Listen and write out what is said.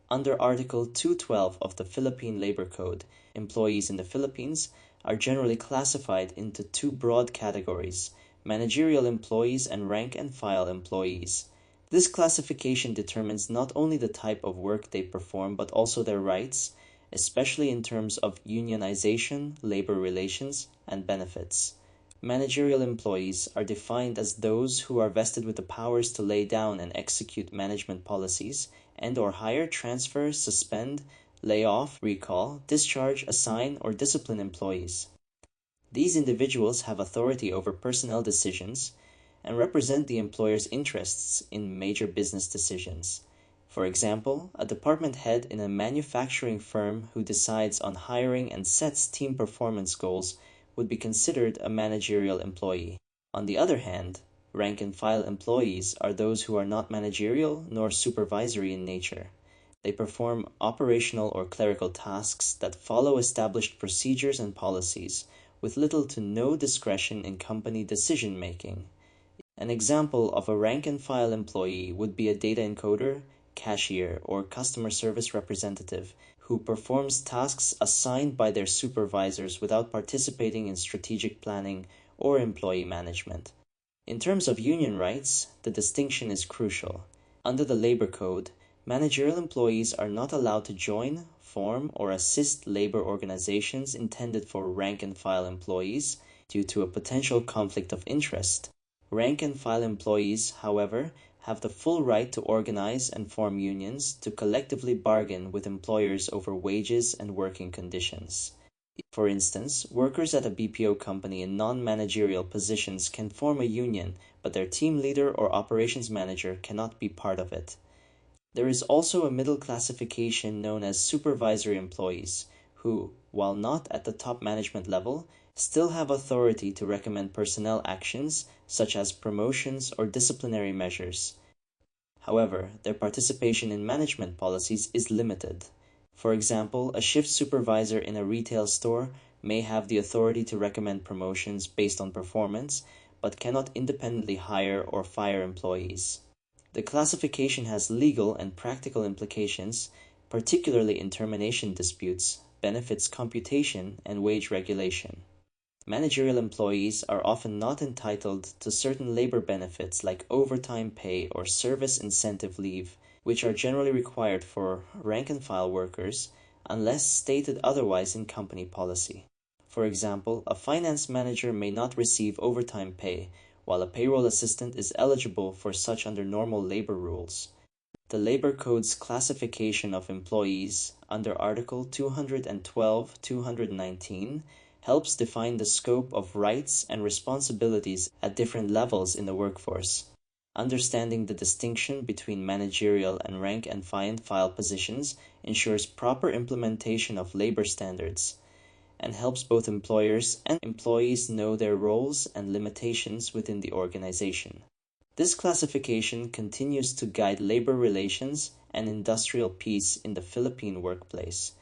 Under Article 212 of the Philippine Labor Code, employees in the Philippines are generally classified into two broad categories: managerial employees and rank-and-file employees. This classification determines not only the type of work they perform but also their rights, especially in terms of unionization, labor relations, and benefits. Managerial employees are defined as those who are vested with the powers to lay down and execute management policies and/or hire, transfer, suspend, lay off, recall, discharge, assign, or discipline employees. These individuals have authority over personnel decisions and represent the employer's interests in major business decisions. For example, a department head in a manufacturing firm who decides on hiring and sets team performance goals would be considered a managerial employee. On the other hand, rank-and-file employees are those who are not managerial nor supervisory in nature. They perform operational or clerical tasks that follow established procedures and policies, with little to no discretion in company decision-making. An example of a rank-and-file employee would be a data encoder, cashier, or customer service representative who performs tasks assigned by their supervisors without participating in strategic planning or employee management. In terms of union rights, the distinction is crucial. Under the Labor Code, managerial employees are not allowed to join, form, or assist labor organizations intended for rank-and-file employees due to a potential conflict of interest. Rank-and-file employees, however, have the full right to organize and form unions to collectively bargain with employers over wages and working conditions. For instance, workers at a BPO company in non-managerial positions can form a union, but their team leader or operations manager cannot be part of it. There is also a middle classification known as supervisory employees, who, while not at the top management level, still have authority to recommend personnel actions such as promotions or disciplinary measures. However, their participation in management policies is limited. For example, a shift supervisor in a retail store may have the authority to recommend promotions based on performance, but cannot independently hire or fire employees. The classification has legal and practical implications, particularly in termination disputes, benefits computation, and wage regulation. Managerial employees are often not entitled to certain labor benefits like overtime pay or service incentive leave, which are generally required for rank-and-file workers unless stated otherwise in company policy. For example, a finance manager may not receive overtime pay, while a payroll assistant is eligible for such under normal labor rules. The Labor Code's classification of employees under Article 212-219 helps define the scope of rights and responsibilities at different levels in the workforce. Understanding the distinction between managerial and rank-and-file positions ensures proper implementation of labor standards and helps both employers and employees know their roles and limitations within the organization. This classification continues to guide labor relations and industrial peace in the Philippine workplace.